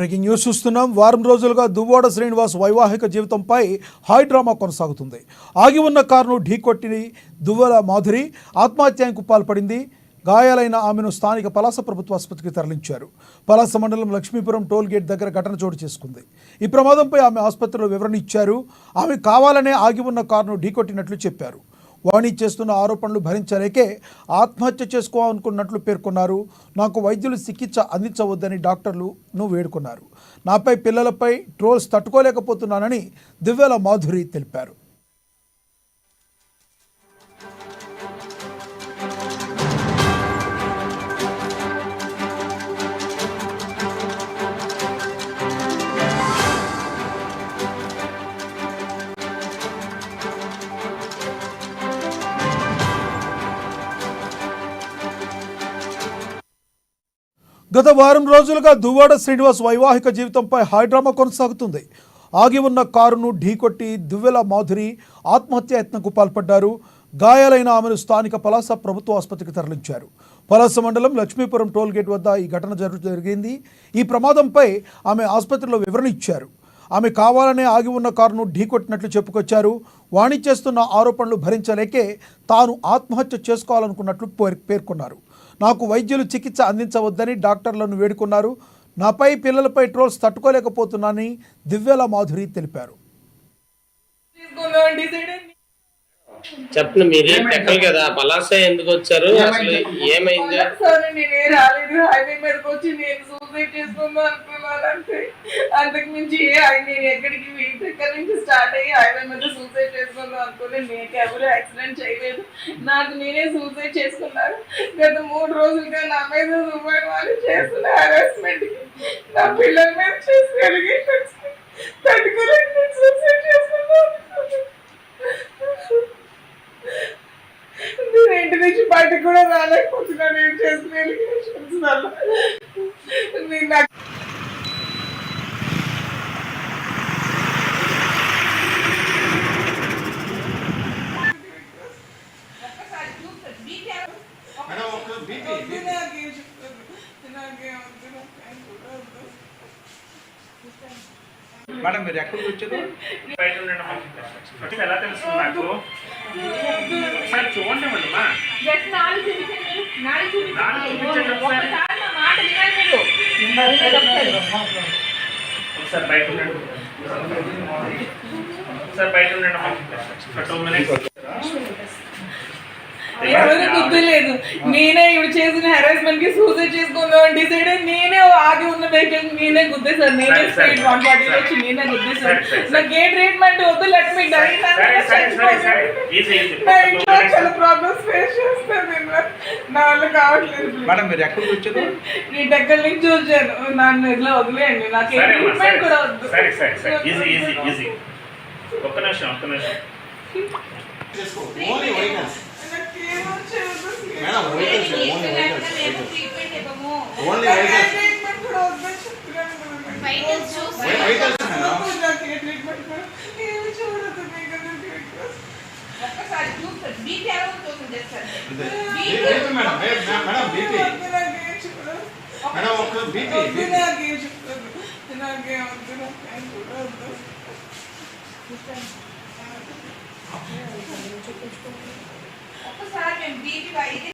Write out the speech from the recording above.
Breaking news చూస్తున్నాం. వారం రోజులుగా దువ్వాడ శ్రీనివాస్ వైవాహిక జీవితంపై హై డ్రామా కొనసాగుతుంది. ఆగి ఉన్న కారును ఢీకొట్టి దువ్వల మాధురి ఆత్మహత్యకు పాల్పడింది. గాయాలైన ఆమెను స్థానిక పలాస ప్రభుత్వ ఆసుపత్రికి తరలించారు. పలాస మండలం లక్ష్మీపురం టోల్ గేట్ దగ్గర ఘటన చోటు చేసుకుంది. ఈ ప్రమాదంపై ఆమె ఆసుపత్రిలో వివరణ ఇచ్చారు. ఆమె కావాలనే ఆగి ఉన్న కారును ఢీకొట్టినట్లు చెప్పారు. వాణి చేస్తున్న ఆరోపణలు భరించలేకే ఆత్మహత్య చేసుకోవాలనుకున్నట్లు పేర్కొన్నారు. నాకు వైద్యులు చికిత్స అందించవద్దని డాక్టర్లను వేడుకున్నారు. నాపై పిల్లలపై ట్రోల్స్ తట్టుకోలేకపోతున్నానని దివ్యల మాధురి తెలిపారు. గత వారం రోజులుగా దువ్వాడ శ్రీనివాస్ వైవాహిక జీవితంపై హైడ్రామా కొనసాగుతుంది. ఆగి ఉన్న కారును ఢీకొట్టి దివ్యల మాధురి ఆత్మహత్య యత్నంకు పాల్పడ్డారు. గాయాలైన ఆమెను స్థానిక పలాస ప్రభుత్వ ఆసుపత్రికి తరలించారు. పలాస మండలం లక్ష్మీపురం టోల్ గేట్ వద్ద ఈ ఘటన జరిగింది. ఈ ప్రమాదంపై ఆమె ఆసుపత్రిలో వివరణ ఇచ్చారు. ఆమె కావాలనే ఆగి ఉన్న కారును ఢీకొట్టినట్లు చెప్పుకొచ్చారు. వాణి చేస్తున్న ఆరోపణలు భరించలేకే తాను ఆత్మహత్య చేసుకోవాలనుకున్నట్లు పేర్కొన్నారు. నాకు వైద్యులు చికిత్స అందించవద్దని డాక్టర్లను వేడుకున్నారు. నాపై పిల్లలపై ట్రోల్స్ తట్టుకోలేకపోతున్నానని దివ్యల మాధురి తెలిపారు. చెప్పండి, మీరే టెక్కలు కదా, పలాస ఎందుకు వచ్చారు, అసలు ఏమైంది? నేనే రాలేదు, హైవే మీదకి వచ్చి నేను సూసైడ్ చేసుకుందాం అనుకున్నాను అంతే. అంతకు మించి నేను ఎక్కడికి టెక్కల నుంచి స్టార్ట్ అయ్యి హైవే మీద సూసైడ్ చేసుకుందాం అనుకుని నేను ఎవరు యాక్సిడెంట్ చేయలేదు. నాకు నేనే సూసైడ్ చేసుకున్నాను. గత 3 రోజులుగా నా మీద దువ్వాడ వాళ్ళు చేస్తున్న హెరాస్మెంట్ కి నా పిల్లల మీద చేసిన ఎలిగేషన్స్ తట్టుకోలేక సూసైడ్ చేసుకున్నాను. నేను ఇంటి నుంచి బయటకు కూడా రాలేకపోతున్నాను. నేను చేసిన ఎలిగేషన్స్ వల్ల మేడం మీరు ఎక్కడికి వచ్చారు? బయట ఎలా తెలుస్తుంది నాకు? ఒకసారి చూడండి మేడమ్మా, ఒకసారి బయట ఉండండి, ఒకసారి బయట ఉండండి అమ్మా. 2 minutes. ఎవరు గుర్తులేదు. నేనే ఇవి చేసిన హెరాస్మెంట్ కి సూసైడ్ చేసుకుందాం డిసైడ్ అయ్యి నేనే ఆగి ఉన్న వెహికల్ నేనే గుద్దేశాను. నేనే స్పీడ్ 140 వచ్చి నేనే గుద్దేశాను. నాకు ఏ ట్రీట్మెంట్ వద్దు, లెట్ మీ డై. చాలా ప్రాబ్లమ్స్ ఫేస్ చేస్తాను. నా వల్ల కావట్లేదు. మేడం మీరు ఎక్కడికి వచ్చారు? నేను టెక్కల నుంచి వచ్చాను. నన్ను ఇట్లా వదిలేయండి. నాకు ఏ ట్రీట్మెంట్ కూడా వద్దు. ఒక్క నిమిషం ఒకసారి మేము బీపీ